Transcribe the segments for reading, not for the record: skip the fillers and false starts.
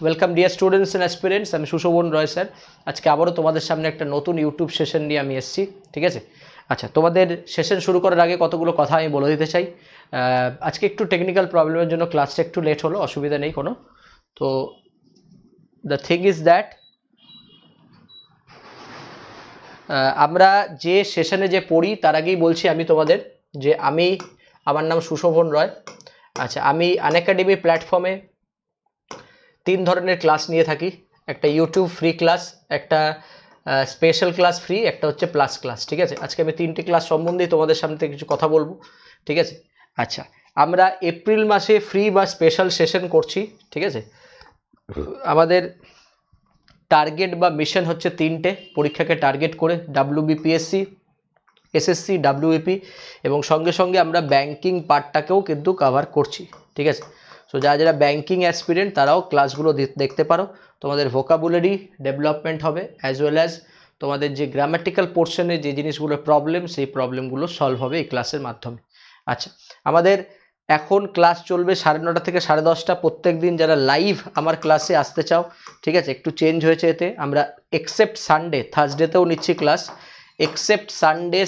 Welcome dear students and aspirants, আমি সুশোভন রয় sir. আজকে আবারও তোমাদের সামনে একটা নতুন ইউটিউব সেশন নিয়ে আমি এসেছি, ঠিক আছে। আচ্ছা, তোমাদের সেশন শুরু করার আগে কতগুলো কথা আমি বলে দিতে চাই। আজকে একটু টেকনিক্যাল প্রবলেমের জন্য ক্লাসটা একটু লেট হলো, অসুবিধা নেই কোনো। তো দ্য থিং ইজ দ্যাট আমরা যে সেশনে যে পড়ি তার আগেই বলছি আমি তোমাদের যে আমার নাম সুশোভন রয়। আচ্ছা, আমি আনএকাডেমি প্ল্যাটফর্মে 3 ধরনের ক্লাস নিয়ে থাকি। একটা ইউটিউব ফ্রি ক্লাস, একটা স্পেশাল ক্লাস ফ্রি, একটা হচ্ছে প্লাস ক্লাস, ঠিক আছে। আজকে আমি 3টে ক্লাস সম্বন্ধেই তোমাদের সামনে থেকে কিছু কথা বলবো, ঠিক আছে। আচ্ছা, আমরা এপ্রিল মাসে ফ্রি বা স্পেশাল সেশন করছি, ঠিক আছে। আমাদের টার্গেট বা মিশন হচ্ছে 3টে পরীক্ষাকে টার্গেট করে, WBPSC, SSC, WEP, এবং সঙ্গে সঙ্গে আমরা ব্যাংকিং পার্টটাকেও কিন্তু কভার করছি, ঠিক আছে। সো যারা যারা ব্যাংকিং অ্যাসপিরেন্ট তারাও ক্লাসগুলো দেখতে পারো। তোমাদের ভোকাবুলারি ডেভেলপমেন্ট হবে, অ্যাজ ওয়েল অ্যাজ তোমাদের যে গ্রামাটিক্যাল পোর্শনে যে জিনিসগুলো প্রবলেম, সেই প্রবলেমগুলো সলভ হবে এই ক্লাসের মাধ্যমে। আচ্ছা, আমাদের এখন ক্লাস চলবে 9:30 থেকে 10:30। প্রত্যেক দিন যারা লাইভ আমার ক্লাসে আসতে চাও, ঠিক আছে, একটু চেঞ্জ হয়েছে এতে। আমরা এক্সেপ্ট সানডে, থার্সডেতেও নিচ্ছি ক্লাস। এক্সেপ্ট সানডে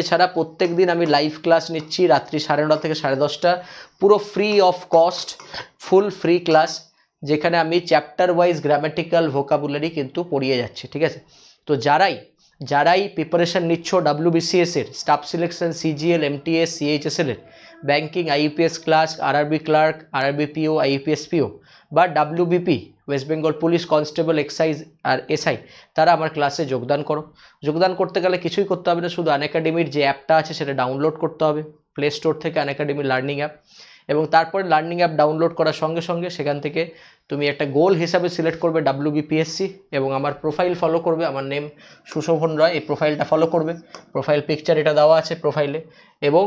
ছাড়া প্রত্যেক দিন আমি লাইভ ক্লাস নিচ্ছি রাত্রি 9:30 থেকে 10:30, পুরো free of cost, full free class, যেখানে আমি চ্যাপ্টার ওয়াইজ গ্রামাটিক্যাল ভোকাবুলারি কিন্তু পড়িয়ে যাচ্ছি, ঠিক আছে। তো যারাই প্রিপারেশন নিচ্ছ WBCS এর, staff selection, CGL, MTS, CHSL এর, banking, IUPS class, RRB clerk, RRB PO, IUPS PO, বা WBP, West Bengal police constable, excise আর SI, তারা আমার ক্লাসে যোগদান করো। যোগদান করতে গেলে কিছুই করতে হবে না, শুধু আনএকাডেমির যে অ্যাপটা আছে সেটা ডাউনলোড করতে হবে প্লে স্টোর থেকে, আনএকাডেমি লার্নিং অ্যাপ। এবং তারপরে লার্নিং অ্যাপ ডাউনলোড করার সঙ্গে সঙ্গে সেখান থেকে তুমি একটা গোল হিসাবে সিলেক্ট করবে WBPSC, এবং আমার প্রোফাইল ফলো করবে। আমার নেম সুশোভন রয়, এই প্রোফাইলটা ফলো করবে। প্রোফাইল পিকচার এটা দেওয়া আছে প্রোফাইলে। এবং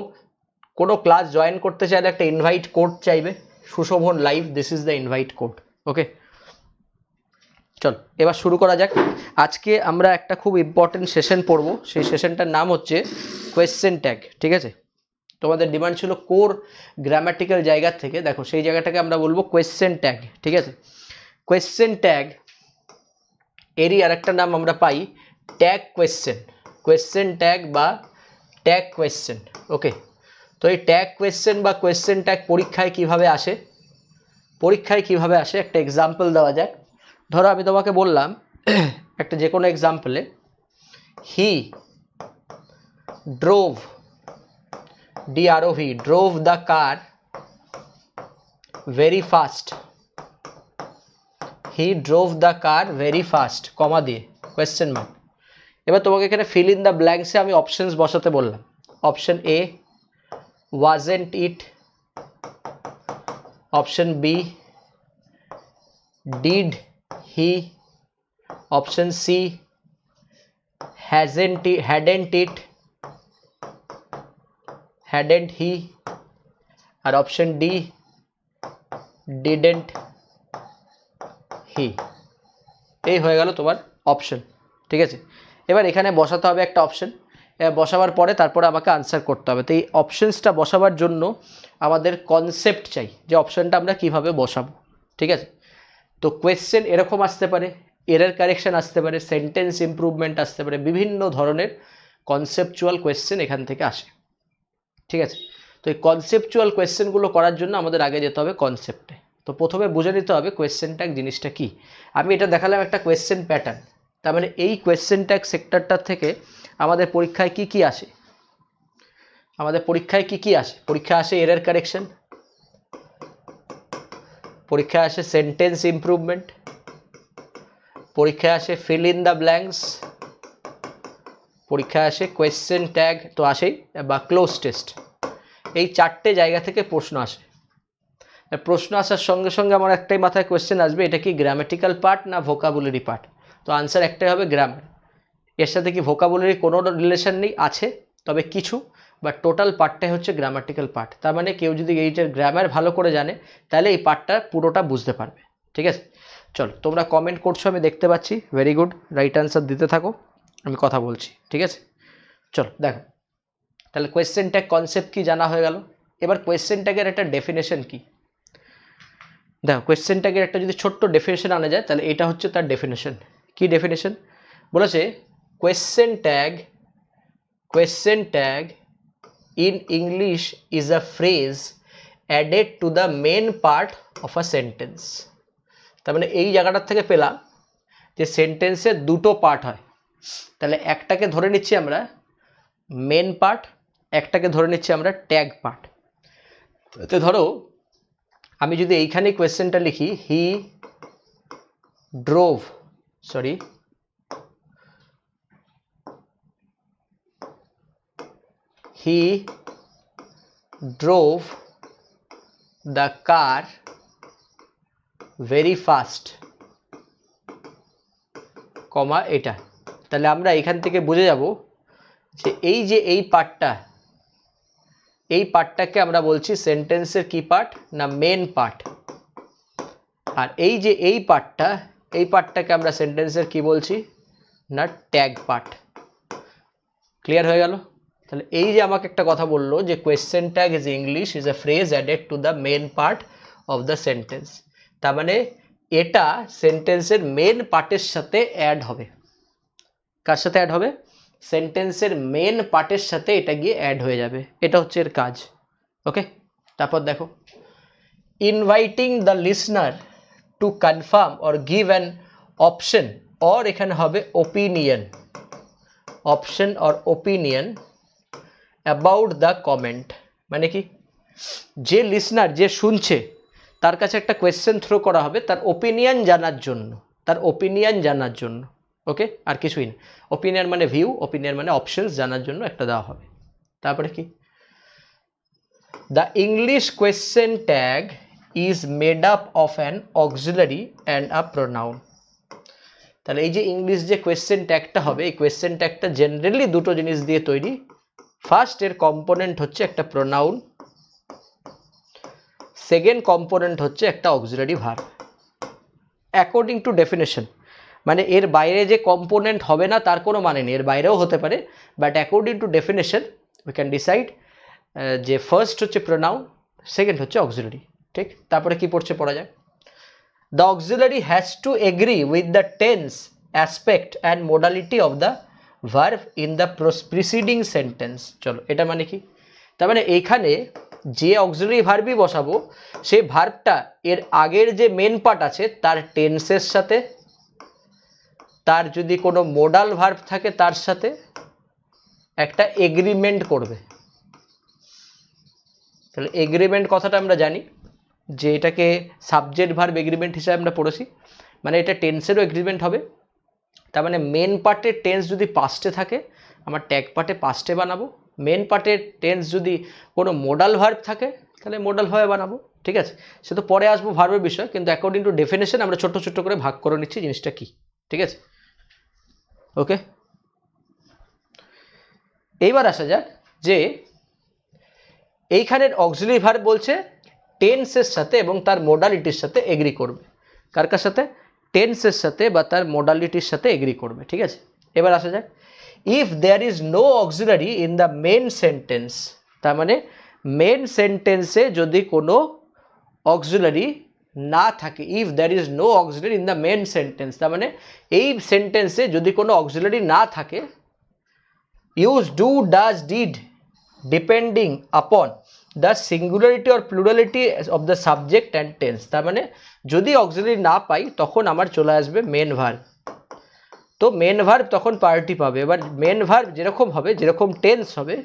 কোনো ক্লাস জয়েন করতে চাইলে একটা ইনভাইট কোড চাইবে, Sushobhan live, this is the invite code. Okay, চল এবার শুরু করা যাক। আজকে আমরা একটা খুব ইম্পর্টেন্ট সেশন পড়বো, সেই সেশনটার নাম হচ্ছে কোয়েশ্চেন ট্যাগ, ঠিক আছে। তোমাদের ডিমান্ড ছিল কোর গ্রামাটিক্যাল জায়গার থেকে, দেখো সেই জায়গাটাকে আমরা বলবো কোয়েশ্চেন ট্যাগ, ঠিক আছে। কোয়েশ্চেন ট্যাগ এরই আরেকটা নাম আমরা পাই ট্যাগ কোয়েশ্চেন, কোয়েশ্চেন ট্যাগ বা ট্যাগ কোয়েশ্চেন। ওকে, তো এই ট্যাগ কোয়েশ্চেন বা কোয়েশ্চেন ট্যাগ পরীক্ষায় কিভাবে আসে একটা এক্সাম্পল দেওয়া যাক। ধরো আমি তোমাকে বললাম একটা যে কোনো এক্সাম্পলে, হি drove, DROV, drove the car very fast, he drove the car very fast, কমা দিয়ে কোয়েশ্চেন মার্ক। এবার তোমাকে এখানে ফিল ইন দ্য ব্ল্যাঙ্কসে আমি অপশনস বসাতে বললাম। Option A, wasn't it, option B, did he, option C, hadn't it, hadn't he, আর option D, didn't he। এই হয়ে গেল তোমার অপশন, ঠিক আছে। এবার এখানে বসাতে হবে একটা অপশন, বসাবার পরে তারপরে আমাকে আনসার করতে হবে। তো এই অপশনসটা বসাবার জন্য আমাদের কনসেপ্ট চাই, যে অপশনটা আমরা কিভাবে বসাবো, ঠিক আছে। তো কোয়েশ্চেন এরকম আসতে পারে, এরর কারেকশন আসতে পারে, সেন্টেন্স ইমপ্রুভমেন্ট আসতে পারে, বিভিন্ন ধরনের কনসেপচুয়াল কোয়েশ্চেন এখান থেকে আসে, ঠিক আছে। তো এই কনসেপচুয়াল কোয়েশ্চেনগুলো করার জন্য আমাদের আগে যেতে হবে কনসেপ্টে। তো প্রথমে বুঝে নিতে হবে কোয়েশ্চেন ট্যাগ জিনিসটা কি। আমি এটা দেখালাম একটা কোয়েশ্চেন প্যাটার্ন, তার মানে এই কোয়েশ্চেন ট্যাগ সেক্টরটার থেকে আমাদের পরীক্ষায় কি কি আসে, পরীক্ষায় আসে এরর কারেকশন, পরীক্ষায় আসে সেন্টেন্স ইমপ্রুভমেন্ট, পরীক্ষায় আসে ফিল ইন দ্য ব্ল্যাঙ্কস, পরীক্ষায় আসে কোয়েশ্চেন ট্যাগ তো আসেই, বা ক্লোজ টেস্ট। এই 4টে জায়গা থেকে প্রশ্ন আসে। প্রশ্ন আসার সঙ্গে সঙ্গে আমার একটাই মাথায় কোয়েশ্চেন আসবে, এটা কি গ্রামাটিক্যাল পার্ট না ভোকাবুলারি পার্ট। তো আনসার একটাই হবে গ্রামার। এর সাথে কি ভোকাবুলারি কোনো রিলেশন নেই, আছে তবে কিছু, বা টোটাল পার্টটাই হচ্ছে গ্রামাটিক্যাল পার্ট। তার মানে কেউ যদি এইটার গ্রামার ভালো করে জানে তাহলে এই পার্টটা পুরোটা বুঝতে পারবে, ঠিক আছে। চলো, তোমরা কমেন্ট করছো আমি দেখতে পাচ্ছি, ভেরি গুড, রাইট আনসার দিতে থাকো, আমি কথা বলছি, ঠিক আছে। চলো দেখো, তাহলে কোয়েশ্চেন ট্যাগ কনসেপ্ট কি জানা হয়ে গেল। এবার কোয়েশ্চেন ট্যাগের একটা ডেফিনেশন কি। দেখো কোয়েশ্চেন ট্যাগের একটা যদি ছোট্ট ডেফিনেশন আনা যায় তাহলে এটা হচ্ছে তার ডেফিনেশন। কি ডেফিনেশন বলেছে? Question tag in English is a phrase added to the main part of a sentence। তার মানে এই জায়গাটার থেকে পেলাম যে সেন্টেন্সের দুটো পার্ট হয়, তাহলে একটাকে ধরে নিচ্ছি আমরা মেন পার্ট, একটাকে ধরে নিচ্ছি আমরা ট্যাগ পার্ট। তো ধরো আমি যদি এইখানে কোয়েশ্চেনটা লিখি he drove the car very fast, comma এটা, তাহলে আমরা এখান থেকে বুঝে যাব যে এই পার্টটাকে আমরা বলছি সেন্টেন্সের কি পার্ট না মেন পার্ট, আর এই পার্টটাকে আমরা সেন্টেন্সের কি বলছি না ট্যাগ পার্ট। ক্লিয়ার হয়ে গেল? তাহলে এই যে আমাকে একটা কথা বললো যে question tag is English is a phrase added to the main part of the sentence, তার মানে এটা সেন্টেন্সের মেন পার্টের সাথে অ্যাড হবে। কার সাথে অ্যাড হবে? সেন্টেন্সের মেন পার্টের সাথে এটা গিয়ে অ্যাড হয়ে যাবে, এটা হচ্ছে এর কাজ। ওকে, তারপর দেখো inviting the listener to confirm or give an option, or এখানে হবে opinion, option or opinion about the comment. মানে কি, যে লিসনার যে শুনছে তার কাছে একটা কোয়েশ্চেন থ্রো করা হবে তার ওপিনিয়ন জানার জন্য, ওকে, আর কিছুই না। ওপিনিয়ন মানে ভিউ, ওপিনিয়ন মানে অপশনস জানার জন্য একটা দেওয়া হবে। তারপরে কি, the English question tag is made up of an auxiliary and a pronoun. তাহলে এই যে ইংলিশ যে কোয়েশ্চেন ট্যাগটা হবে, এই কোয়েশ্চেন ট্যাগটা জেনারেলি দুটো জিনিস দিয়ে তৈরি। ফার্স্ট এর কম্পোনেন্ট হচ্ছে একটা প্রোনাউন, সেকেন্ড কম্পোনেন্ট হচ্ছে একটা auxiliary verb. According to definition, মানে এর বাইরে যে কম্পোনেন্ট হবে না তার কোনো মানে নেই, এর বাইরেও হতে পারে, but according to definition we can decide যে ফার্স্ট হচ্ছে প্রোনাউন, সেকেন্ড হচ্ছে অক্সিলারি। ঠিক, তারপরে কি পড়া যায়? The auxiliary has to agree with the tense aspect and modality of the verb in the preceding sentence. চলো, এটা মানে কি? তার মানে এইখানে যে অক্সিলারি ভার্বই বসাবো সেই ভার্বটা এর আগের যে মেন পার্ট আছে তার টেন্সের সাথে, তার যদি কোনো মোডাল ভার্ব থাকে তার সাথে একটা এগ্রিমেন্ট করবে। তাহলে এগ্রিমেন্ট কথাটা আমরা জানি যে এটাকে সাবজেক্ট ভার্ব এগ্রিমেন্ট হিসাবে আমরা পড়েছি, মানে এটা টেন্সেরও এগ্রিমেন্ট হবে। তার মানে মেন পার্টের টেন্স যদি পাস্টে থাকে আমার ট্যাগ পার্টে পাস্টে বানাবো, মেন পার্টের টেন্স যদি কোনো মোডাল ভার্ব থাকে তাহলে মোডাল ভার্বে বানাবো। ঠিক আছে, সে তো পরে আসবো ভার্বের বিষয়, কিন্তু অ্যাকর্ডিং টু ডেফিনেশন আমরা ছোট্ট ছোট্ট করে ভাগ করে নিচ্ছি জিনিসটা কি। ঠিক আছে, ওকে। এইবার আসা যাক যে এইখানের অক্সিলারি ভার্ব বলছে টেন্সের সাথে এবং তার মোডালিটির সাথে এগ্রি করবে। কার সাথে? টেন্সের সাথে বা তার মোডালিটির সাথে এগ্রি করবে। ঠিক আছে, এবার আসা যাক if there is no auxiliary in the main sentence, তার মানে মেন সেন্টেন্সে যদি কোনো অক্সিলারি না থাকে, if there is no auxiliary in the main sentence, তার মানে এই সেন্টেন্সে যদি কোনো অক্সিলারি না থাকে, use do does did depending upon the singularity or plurality of the subject and tense. তার মানে যদি অক্সিলারি না পাই তখন আমার চলে আসবে মেন ভার্ব, তো মেন ভার্ব তখন প্রায়োরিটি পাবে। এবার মেন ভার্ব যেরকম হবে, যেরকম টেন্স হবে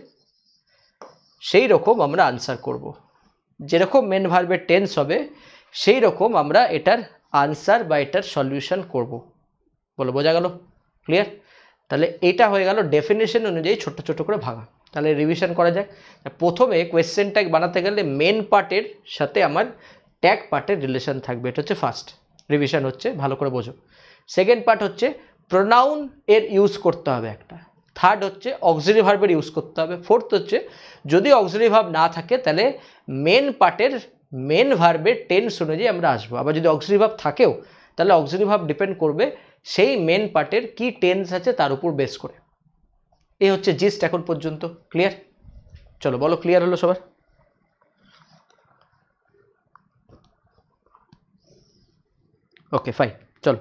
সেই রকম আমরা আনসার করব, যেরকম মেন ভার্বের টেন্স হবে সেই রকম আমরা এটার আনসার বা এটার সলিউশন করব। বলো, বোঝা গেল? ক্লিয়ার? তাহলে এটা হয়ে গেল ডেফিনেশন অনুযায়ী ছোট ছোট করে ভাগা। তাহলে রিভিশন করা যাক। প্রথমে কোয়েশ্চেন ট্যাগ বানাতে গেলে মেন পার্টের সাথে আমার ট্যাগ পার্টের রিলেশন থাকবে, এটা হচ্ছে ফার্স্ট রিভিশন হচ্ছে, ভালো করে বোঝো। সেকেন্ড পার্ট হচ্ছে প্রোনাউন এর ইউজ করতে হবে একটা, থার্ড হচ্ছে অক্সিলারি ভার্বের ইউজ করতে হবে, ফোর্থ হচ্ছে যদি অক্সিলারি ভার্ব না থাকে তাহলে মেন পার্টের মেন ভার্বের টেন্স অনুযায়ী আমরা আসবো। আবার যদি অক্সিলারি ভার্ব থাকেও তাহলে অক্সিলারি ভার্ব ডিপেন্ড করবে সেই মেন পার্টের কি টেন্স আছে তার উপর বেস করে। এই হচ্ছে জিস্ট এখন পর্যন্ত। ক্লিয়ার? চলো বলো, ক্লিয়ার হলো সবার? ওকে ফাইন, চলো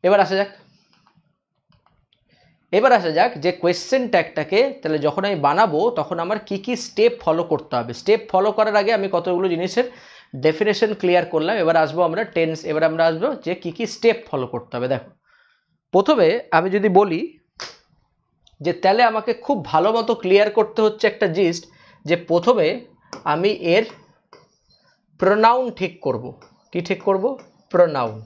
এবার আসা যাক যে কোয়েশ্চেন ট্যাগটাকে তাহলে যখন আমি বানাবো তখন আমার কি কি স্টেপ ফলো করতে হবে। স্টেপ ফলো করার আগে আমি কতগুলো জিনিসের ডেফিনেশন ক্লিয়ার করলাম। এবার আসবো আমরা টেন্স, এবার আমরা আসবো যে কি কি স্টেপ ফলো করতে হবে। দেখো প্রথমে আমি যদি বলি যে তাহলে আমাকে খুব ভালো মতো ক্লিয়ার করতে হচ্ছে একটা জিস্ট, যে প্রথমে আমি এর প্রোনাউন ঠিক করব। কি ঠিক করব? প্রোনাউন,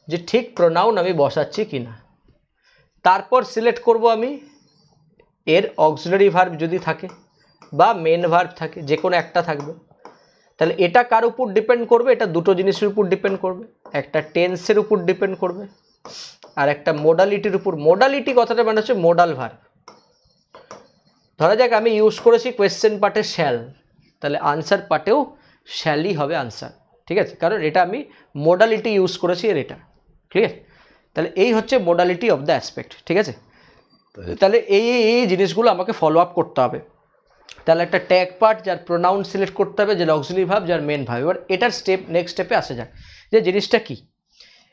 যে ঠিক প্রোনাউন আমি বসাচ্ছি কিনা। তারপর সিলেক্ট করব আমি এর অক্সিলারি ভার্ব যদি থাকে বা মেন ভার্ব থাকে, যে কোনো একটা থাকবে। তাহলে এটা কার উপর ডিপেন্ড করবে? এটা দুটো জিনিসের উপর ডিপেন্ড করবে, একটা টেন্সের উপর ডিপেন্ড করবে আর একটা মোডালিটির উপর। মোডালিটি কথাটা মানে হচ্ছে মোডাল ভার্ব। ধরা যাক আমি ইউজ করেছি কোয়েশ্চেন পার্টে শ্যাল, তাহলে আনসার পার্টেও শ্যালই হবে আনসার, ঠিক আছে, কারণ এটা আমি মোডালিটি ইউজ করেছি এর এটা, ঠিক আছে। তাহলে এই হচ্ছে মোডালিটি অফ দ্য অ্যাসপেক্ট, ঠিক আছে। তাহলে এই জিনিসগুলো আমাকে ফলো আপ করতে হবে। তাহলে একটা ট্যাগ পার্ট যার প্রোনাউন সিলেক্ট করতে হবে, যার অক্সিলারি ভার্ব, যার মেন ভার্ব। এবার এটার নেক্সট স্টেপে আসা যাক যে জিনিসটা কি।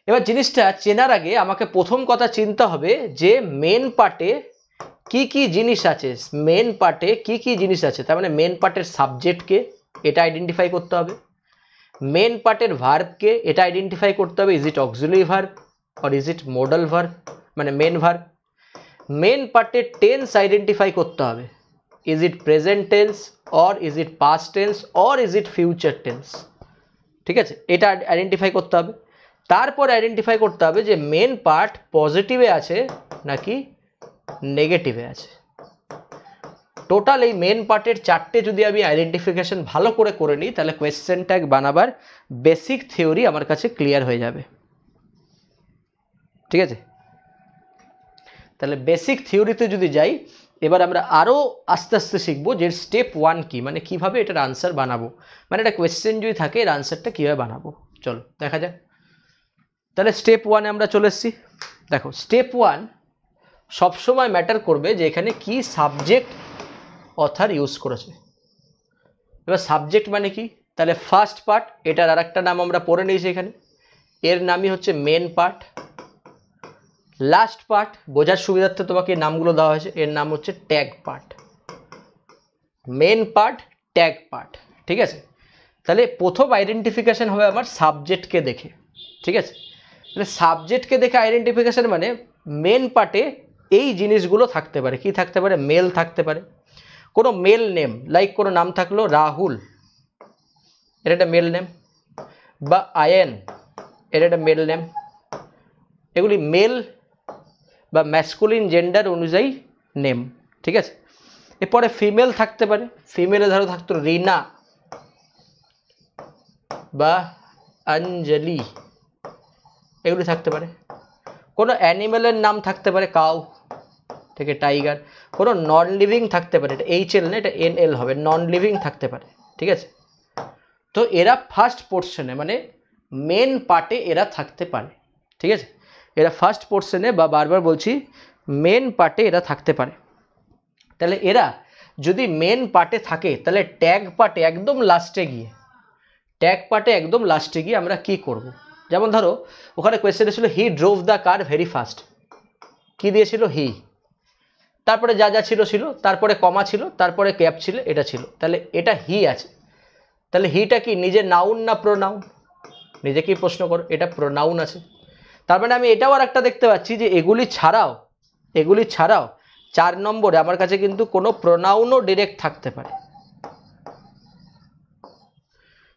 এবার জিনিসটা চেনার আগে আমাকে প্রথম কথা চিনতে হবে যে মেন পার্টে কি কি জিনিস আছে। মেন পার্টে কি কি জিনিস আছে, তার মানে মেন পার্টের সাবজেক্টকে এটা আইডেন্টিফাই করতে হবে, মেন পার্টের ভার্বকে এটা আইডেন্টিফাই করতে হবে, is it auxiliary verb or is it modal verb মানে মেন ভার্ব। মেন পার্টের টেন্স আইডেন্টিফাই করতে হবে, is it present tense or is it past tense or is it future tense, ঠিক আছে, এটা আইডেন্টিফাই করতে হবে। তারপর আইডেন্টিফাই করতে হবে যে মেন পার্ট পজিটিভে আছে নাকি নেগেটিভে আছে। টোটাল এই মেন পার্টের চারটে যদি আমি আইডেন্টিফিকেশন ভালো করে নিই, তাহলে কোয়েশ্চেন ট্যাগ বানাবার বেসিক থিওরি আমার কাছে ক্লিয়ার হয়ে যাবে, ঠিক আছে। তাহলে বেসিক থিওরিতে যদি যাই, এবার আমরা আরও আস্তে আস্তে শিখবো যে স্টেপ 1 কি, মানে কিভাবে এটার আনসার বানাবো, মানে একটা কোয়েশ্চেন যদি থাকে এর আনসারটা কীভাবে বানাবো। চলো দেখা যাক। তাহলে স্টেপ 1-এ আমরা চলে এসেছি। দেখো স্টেপ 1 সবসময় ম্যাটার করবে যে এখানে কি সাবজেক্ট অথার ইউজ করেছে। এবার সাবজেক্ট মানে কি, তাহলে ফার্স্ট পার্ট, এটার আর একটা নাম আমরা পড়ে নিয়েছি এখানে, এর নামই হচ্ছে মেন পার্ট। লাস্ট পার্ট বোঝার সুবিধার্থে তোমাকে এই নামগুলো দেওয়া হয়েছে, এর নাম হচ্ছে tag part. Main part, tag part, ঠিক আছে। তাহলে প্রথম আইডেন্টিফিকেশন হবে আমার সাবজেক্টকে দেখে, ঠিক আছে। তাহলে সাবজেক্টকে দেখে আইডেন্টিফিকেশন মানে মেন পার্টে এই জিনিসগুলো থাকতে পারে। কি থাকতে পারে? মেল থাকতে পারে, কোনো মেল নেম, লাইক কোনো নাম থাকলো রাহুল, এর একটা মেল নেম, বা আয়েন, এর একটা মেল নেম। এগুলি মেল বা ম্যাসকুলিন জেন্ডার অনুযায়ী নেম, ঠিক আছে। এরপরে ফিমেল থাকতে পারে, ফিমেলে ধরো থাকতো রিনা বা অঞ্জলি, এগুলি থাকতে পারে। কোনো অ্যানিমেলের নাম থাকতে পারে কাউ থেকে টাইগার, কোনো নন লিভিং থাকতে পারে, এটা HL না, এটা NL হবে, নন লিভিং থাকতে পারে, ঠিক আছে। তো এরা ফার্স্ট পোর্শনে মানে মেন পার্টে এরা থাকতে পারে, ঠিক আছে। এরা ফার্স্ট পোর্শনে বা বারবার বলছি মেন পার্টে এরা থাকতে পারে। তাহলে এরা যদি মেন পার্টে থাকে তাহলে ট্যাগ পার্টে একদম লাস্টে গিয়ে আমরা কি করব। যেমন ধরো ওখানে কোয়েশ্চেন ছিল he drove the car very fast, কি দিয়েছিল? হি, তারপরে যা যা ছিল, তারপরে কমা ছিল, তারপরে ক্যাপ ছিল, এটা ছিল, তাহলে এটা হি আছে। তাহলে হিটা কি নিজে নাউন না প্রোনাউন? নিজেকেই প্রশ্ন করো, এটা প্রোনাউন আছে। তার মানে আমি এটাও আর একটা দেখতে পাচ্ছি যে এগুলি ছাড়াও 4 নম্বরে আমার কাছে কিন্তু কোনো প্রোনাউনও ডিরেক্ট থাকতে পারে।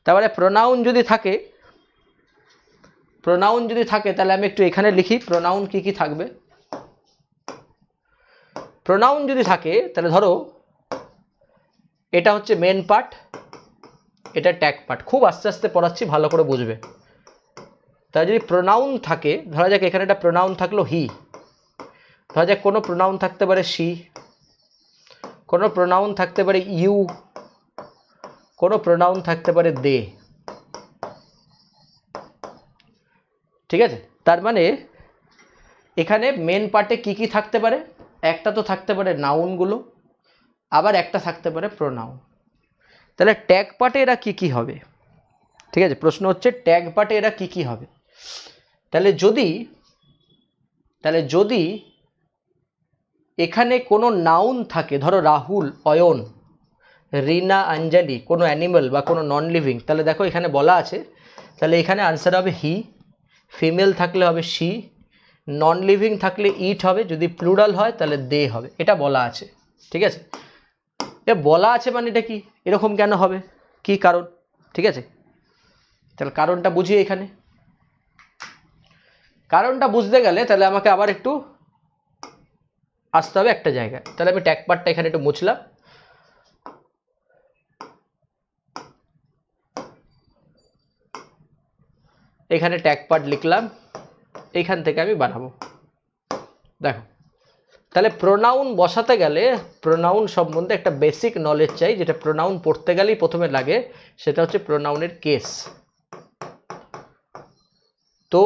তার মানে প্রোনাউন যদি থাকে তাহলে আমি একটু এখানে লিখি প্রোনাউন কি কি থাকবে। প্রোনাউন যদি থাকে তাহলে ধরো এটা হচ্ছে মেন পার্ট, এটা ট্যাগ পার্ট। খুব আস্তে আস্তে পড়াচ্ছি, ভালো করে বুঝবে। তাই যদি প্রোনাউন থাকে, ধরা যাক এখানে একটা প্রোনাউন থাকলো হি, ধরা যাক কোনো প্রোনাউন থাকতে পারে শি, কোনো প্রোনাউন থাকতে পারে ইউ, কোনো প্রোনাউন থাকতে পারে দে, ঠিক আছে। তার মানে এখানে মেন পার্টে কি কি থাকতে পারে? একটা তো থাকতে পারে নাউনগুলো, আবার একটা থাকতে পারে প্রোনাউন। তাহলে ট্যাগ পার্টে এরা কি কি হবে? ঠিক আছে, প্রশ্ন হচ্ছে ট্যাগ পার্টে এরা কি কি হবে। তাহলে যদি এখানে কোনো নাউন থাকে, ধরো রাহুল, অয়ন, রিনা, অঞ্জলি, কোনো অ্যানিমাল বা কোনো নন লিভিং, তাহলে দেখো এখানে বলা আছে, তাহলে এখানে আনসার হবে হি, ফিমেল থাকলে হবে শি, নন লিভিং থাকলে ইট হবে, যদি প্লুরাল হয় তাহলে দে হবে, এটা বলা আছে। ঠিক আছে, এ বলা আছে মানে এটা কি, এরকম কেন হবে, কি কারণ? ঠিক আছে, তাহলে কারণটা বুঝি। এখানে কারণটা বুঝতে গেলে তাহলে আমাকে আবার একটু আসতে হবে একটা জায়গায়। তাহলে আমি ট্যাগ পার্টটা এখানে একটু মুছলাম, এখানে ট্যাগ পার্ট লিখলাম, এইখান থেকে আমি বানাবো। দেখো, তাহলে প্রোনাউন বসাতে গেলে প্রোনাউন সম্বন্ধে একটা বেসিক নলেজ চাই, যেটা প্রোনাউন পড়তে গেলেই প্রথমে লাগে, সেটা হচ্ছে প্রোনাউনের কেস। তো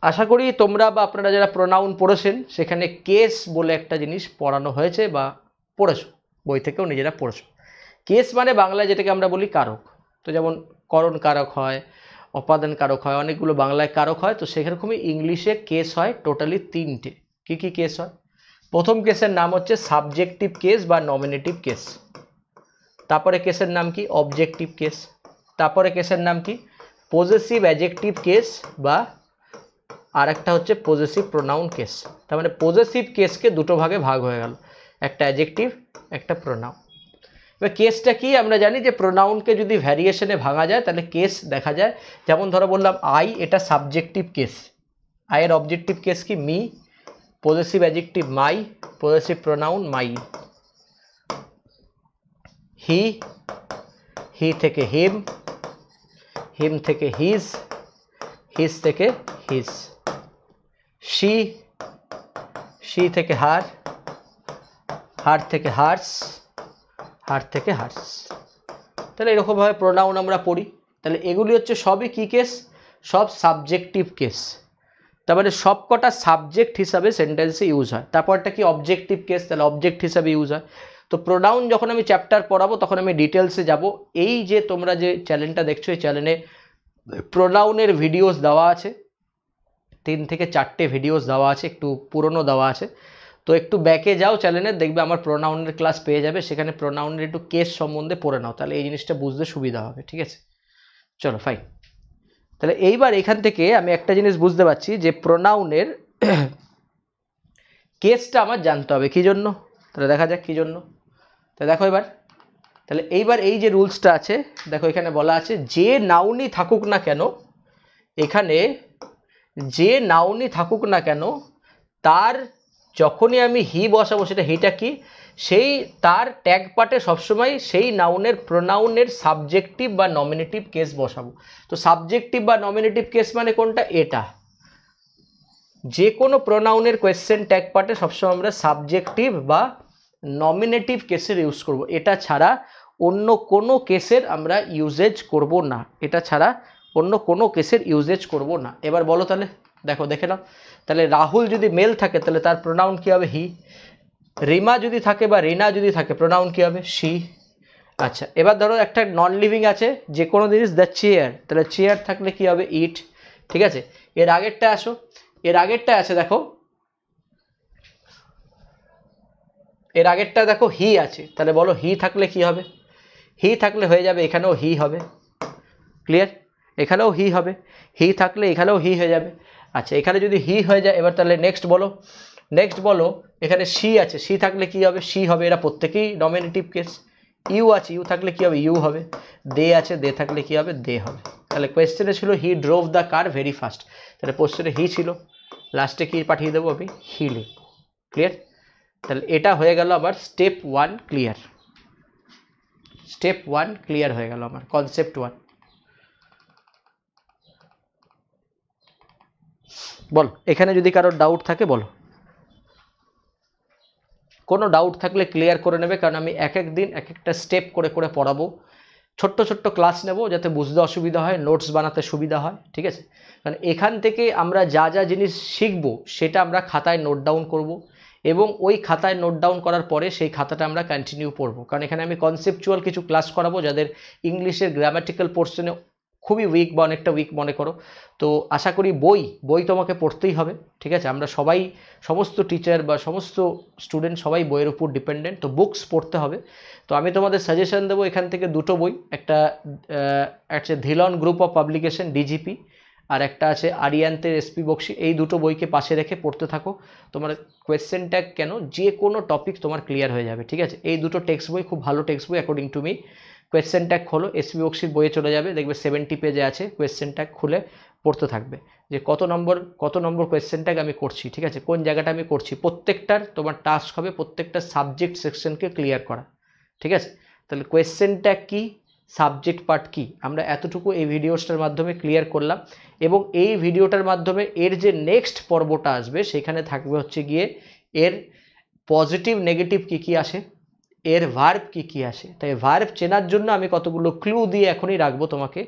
আশা করি তোমরা বা আপনারা যারা প্রোনাউন পড়েছেন সেখানে কেস বলে একটা জিনিস পড়ানো হয়েছে বা পড়েছো, বই থেকেও নিজেরা পড়েছো। কেস মানে বাংলায় যেটাকে আমরা বলি কারক। তো যেমন করণ কারক হয়, অপাদান কারক হয়, অনেকগুলো বাংলায় কারক হয়, তো সেরকমই ইংলিশে কেস হয় টোটালি 3টে। কি কি কেস হয়? প্রথম কেসের নাম হচ্ছে সাবজেক্টিভ কেস বা নমিনেটিভ কেস। তারপরে কেসের নাম কি? Objective case. তারপরে কেসের নাম কি? পজেসিভ অ্যাডজেক্টিভ কেস বা আর একটা হচ্ছে পজেসিভ প্রোনাউন কেস। তার মানে পজেসিভ কেসকে দুটো ভাগে ভাগ হয়ে গেল, একটা অ্যাডজেক্টিভ, একটা প্রোনাউন। এবার কেসটা কি? আমরা জানি যে প্রোনাউনকে যদি ভ্যারিয়েশনে ভাঙা যায় তাহলে কেস দেখা যায়। যেমন ধরো বললাম আই, এটা সাবজেক্টিভ কেস, আইয়ের অবজেক্টিভ কেস কি? Me, possessive adjective my, possessive pronoun my. He, he থেকে হিম, হিম থেকে হিজ, হিজ থেকে হিজ। শি, শি থেকে হার, হার থেকে হার্স, হার থেকে হার্স। তাহলে এরকমভাবে প্রোনাউন আমরা পড়ি। তাহলে এগুলি হচ্ছে সবই কী কেস? সব সাবজেক্টিভ কেস। তার মানে সব কটা সাবজেক্ট হিসাবে সেন্টেন্সে ইউজ হয়। তারপরটা কি? অবজেক্টিভ কেস, তাহলে অবজেক্ট হিসাবে ইউজ হয়। তো প্রোনাউন যখন আমি চ্যাপ্টার পড়াবো তখন আমি ডিটেলসে যাব। এই যে তোমরা যে চ্যানেলটা দেখছো, এই চ্যানেলে প্রোনাউনের ভিডিওস দেওয়া আছে, 3 থেকে 4টে ভিডিওস দেওয়া আছে, একটু পুরনো দেওয়া আছে। তো একটু ব্যাকে যাও চ্যানেলে, দেখবে আমার প্রোনাউনের ক্লাস পেয়ে যাবে, সেখানে প্রোনাউনের একটু কেস সম্বন্ধে পড়ে নাও, তাহলে এই জিনিসটা বুঝতে সুবিধা হবে। ঠিক আছে, চলো ফাইন। তাহলে এইবার এখান থেকে আমি একটা জিনিস বুঝতে পারছি যে প্রোনাউনের কেসটা আমার জানতে হবে কী জন্য। তাহলে দেখা যাক কী জন্য। তো দেখো এবার, তাহলে এইবার এই যে রুলসটা আছে, দেখো এখানে বলা আছে যে নাউনই থাকুক না কেন, এখানে যে নাউনই থাকুক না কেন তার যখনই আমি হি বসাবো, সেটা হিটা কি? সেই তার ট্যাগ পার্টে সবসময় সেই নাউনের প্রোনাউনের সাবজেক্টিভ বা নমিনেটিভ কেস বসাবো। তো সাবজেক্টিভ বা নমিনেটিভ কেস মানে কোনটা? এটা। যে কোনো প্রোনাউনের কোয়েশ্চেন ট্যাগ পার্টে সবসময় আমরা সাবজেক্টিভ বা নমিনেটিভ কেসের ইউজ করব, এটা ছাড়া অন্য কোনো কেসের আমরা ইউজেজ করব না, এটা ছাড়া অন্য কোনো কেসের ইউজেজ করব না। এবার বলো তাহলে, দেখো দেখে নাও। তাহলে রাহুল যদি মেল থাকে তাহলে তার প্রোনাউন কী হবে? হি। রিমা যদি থাকে বা রিনা যদি থাকে প্রোনাউন কী হবে? শি। আচ্ছা, এবার ধরো একটা নন লিভিং আছে, যে কোনো জিনিস, দ্য চেয়ার, তাহলে চেয়ার থাকলে কী হবে? ইট। ঠিক আছে, এর আগেরটা আসো, এর আগেরটা আছে দেখো, এর আগেরটা দেখো হি আছে, তাহলে বলো হি থাকলে কি হবে? হি থাকলে হয়ে যাবে, এখানেও হি হবে। ক্লিয়ার? এখানেও হি হবে, হি থাকলে এখানেও হি হয়ে যাবে। আচ্ছা, এখানে যদি হি হয়ে যায়, এবার তাহলে নেক্সট বলো, নেক্সট বলো। এখানে সি আছে, সি থাকলে কি হবে? সি হবে, এরা প্রত্যেকেই নমিনেটিভ কেস। ইউ আছে, ইউ থাকলে কি হবে? ইউ হবে। দে আছে, দে থাকলে কি হবে? দে হবে। তাহলে কোয়েশ্চেনে ছিল he drove the car very fast, তাহলে কোয়েশ্চেনে হি ছিল, লাস্টে কি পাঠিয়ে দেবো আমি? হি লিখবো। ক্লিয়ার? তাহলে এটা হয়ে গেল আমার স্টেপ 1 ক্লিয়ার। স্টেপ 1 ক্লিয়ার হয়ে গেল আমার, কনসেপ্ট 1। বল, এখানে যদি কারোর ডাউট থাকে বলো। কোনো ডাউট থাকলে ক্লিয়ার করে নেবে, কারণ আমি এক এক দিন এক একটা স্টেপ করে করে পড়াবো। ছোট্ট ছোট্ট ক্লাস নেব যাতে বুঝতে অসুবিধা হয়, নোটস বানাতে সুবিধা হয়। ঠিক আছে, কারণ এখান থেকে আমরা যা যা জিনিস শিখব সেটা আমরা খাতায় নোট ডাউন করব, এবং ওই খাতায় নোট ডাউন করার পরে সেই খাতাটা আমরা কন্টিনিউ পড়বো। কারণ এখানে আমি কনসেপচুয়াল কিছু ক্লাস করাবো, যাদের ইংলিশের গ্রামাটিক্যাল পোর্শনে খুবই উইক বা অনেকটা উইক মনে করো, তো আশা করি বই তোমাকে পড়তেই হবে, ঠিক আছে। আমরা সবাই, সমস্ত টিচার বা সমস্ত স্টুডেন্ট সবাই বইয়ের উপর ডিপেন্ডেন্ট, তো বুকস পড়তে হবে। তো আমি তোমাদের সাজেশন দেবো এখান থেকে দুটো বই, একটা আছে Dhillon group of publication DGP, আর একটা আছে আরিয়ান্তের এসপি বক্সি। এই দুটো বইকে পাশে রেখে পড়তে থাকো, তোমার কোয়েশ্চেন ট্যাগ কেন যে কোনো টপিক তোমার ক্লিয়ার হয়ে যাবে, ঠিক আছে। এই দুটো টেক্সট বই খুব ভালো টেক্সট বই according to me. Question tag খোলো, এসপি বক্সির বইয়ে চলে যাবে, দেখবে 70 পেজে আছে, কোয়েশ্চেন ট্যাগ খুলে পড়তে থাকবে যে কত নম্বর কোয়েশ্চেন ট্যাগ আমি করছি, ঠিক আছে, কোন জায়গাটা আমি করছি। প্রত্যেকটার তোমার টাস্ক হবে প্রত্যেকটা সাবজেক্ট সেকশনকে ক্লিয়ার করা, ঠিক আছে। তাহলে কোয়েশ্চেন ট্যাগ কী, সাবজেক্ট পার্ট কী, আমরা এতটুকু এই ভিডিওটার মাধ্যমে ক্লিয়ার করলাম। এবং এই ভিডিওটার মাধ্যমে এর যে নেক্সট পর্বটা আসবে সেখানে থাকবে হচ্ছে গিয়ে এর পজিটিভ নেগেটিভ কী কী আসে, এর ভার্ব কী কী আসে। তাই ভার্ব চেনার জন্য আমি কতগুলো ক্লু দিয়ে এখনই রাখবো তোমাকে,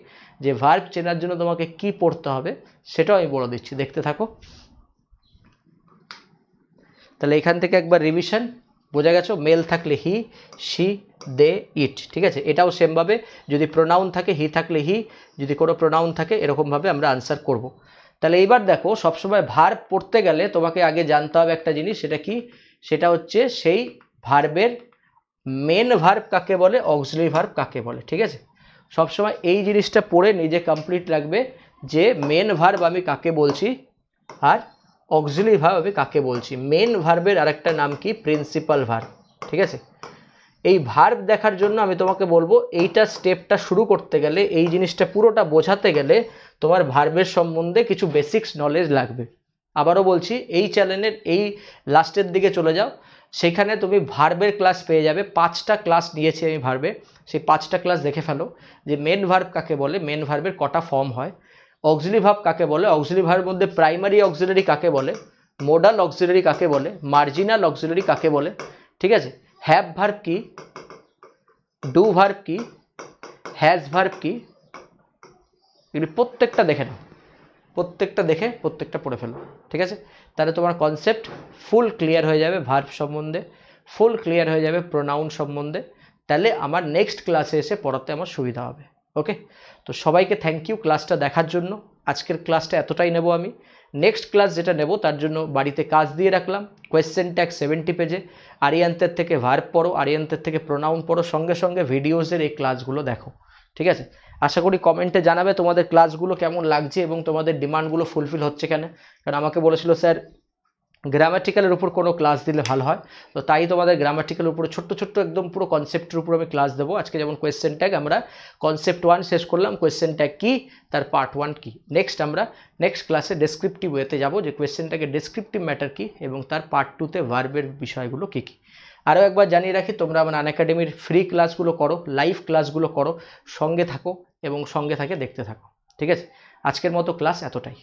যে ভার্ব চেনার জন্য তোমাকে কি পড়তে হবে সেটাও আমি বলে দিচ্ছি, দেখতে থাকো। তাহলে এখান থেকে একবার রিভিশন, বোঝা গেছো, মেল থাকলে হি, শি, দে, ইট, ঠিক আছে। এটাও সেমভাবে, যদি প্রোনাউন থাকে হি থাকলে হি, যদি কোনো প্রোনাউন থাকে এরকমভাবে আমরা আনসার করব। তাহলে এইবার দেখো, সবসময় ভার্ব পড়তে গেলে তোমাকে আগে জানতে হবে একটা জিনিস, সেটা কি, সেটা হচ্ছে সেই ভার্বের মেন ভার্ব কাকে বলে, অক্সিলারি ভার্ব কাকে বলে, ঠিক আছে। সবসময় এই জিনিসটা পড়ে নিজে কমপ্লিট রাখবে যে মেন ভার্ব আমি কাকে বলছি আর অক্সিলারি ভার্ব আমি কাকে বলছি। মেন ভার্বের আরেকটা নাম কি, প্রিন্সিপাল ভার্ব, ঠিক আছে। এই ভার্ব দেখার জন্য আমি তোমাকে বলবো, এইটা স্টেপটা শুরু করতে গেলে, এই জিনিসটা পুরোটা বোঝাতে গেলে তোমার ভার্বের সম্বন্ধে কিছু বেসিক্স নলেজ লাগবে। আবারও বলছি, এই চ্যানেলের এই লাস্টের দিকে চলে যাও, সেখানে তুমি ভার্বের ক্লাস পেয়ে যাবে। 5টা ক্লাস নিয়েছি আমি ভার্বে, সেই 5টা ক্লাস দেখে ফেলো যে মেন ভার্ব কাকে বলে, মেন ভার্বের কটা ফর্ম হয়, অক্সিলারি ভার্ব কাকে বলে, অক্সিলারি ভার্বের মধ্যে প্রাইমারি অক্সিলারি কাকে বলে, মোডাল অক্সিলারি কাকে বলে, মার্জিনাল অক্সিলারি কাকে বলে, ঠিক আছে। হ্যাভ ভার্ব কি, ডু ভার্ব কি, হ্যাজ ভার্ব কি, এগুলি প্রত্যেকটা দেখে নাও, প্রত্যেকটা দেখে প্রত্যেকটা পড়ে ফেলো, ঠিক আছে। তাহলে তোমার কনসেপ্ট ফুল ক্লিয়ার হয়ে যাবে ভার্ব সম্বন্ধে, ফুল ক্লিয়ার হয়ে যাবে প্রোনাউন সম্বন্ধে। তাহলে আমার নেক্সট ক্লাসে এসে পড়াতে আমার সুবিধা হবে। ওকে, তো সবাইকে থ্যাংক ইউ ক্লাসটা দেখার জন্য। আজকের ক্লাসটা এতটাই নেব আমি। নেক্সট ক্লাস যেটা নেব তার জন্য বাড়িতে কাজ দিয়ে রাখলাম, কোয়েশ্চেন ট্যাগ 70 পেজে, আরিয়ান্তের থেকে ভার্ব পড়ো, আরিয়ান্তের থেকে প্রোনাউন পড়ো, সঙ্গে সঙ্গে ভিডিওসের এই ক্লাসগুলো দেখো, ঠিক আছে। আশা করি কমেন্টে জানাবে তোমাদের ক্লাসগুলো কেমন লাগছে এবং তোমাদের ডিমান্ডগুলো ফুলফিল হচ্ছে কেন। কারণ আমাকে বলেছিল স্যার গ্রামাটিক্যালের উপর কোনো ক্লাস দিলে ভালো হয়, তো তাই তোমাদের গ্রামাটিক্যালের উপরে ছোট্ট ছোট্ট একদম পুরো কনসেপ্টের উপর আমি ক্লাস দেবো। আজকে যেমন কোয়েশ্চেন ট্যাগ আমরা কনসেপ্ট 1 শেষ করলাম, কোয়েশ্চেন ট্যাগ কী তার পার্ট 1 কী। নেক্সট আমরা নেক্সট ক্লাসে ডেসক্রিপটিভ ওয়েতে যাবো, যে কোয়েশ্চেন ট্যাগের ডেসক্রিপটিভ ম্যাটার কী এবং তার পার্ট 2তে ভার্বের বিষয়গুলো কী কী। আরও একবার জানিয়ে রাখি, তোমরা আমার আনএকাডেমির ফ্রি ক্লাসগুলো করো, লাইভ ক্লাসগুলো করো, সঙ্গে থাকো এবং সঙ্গে থাকে দেখতে থাকো, ঠিক আছে। আজকের মতো ক্লাস এতটাই।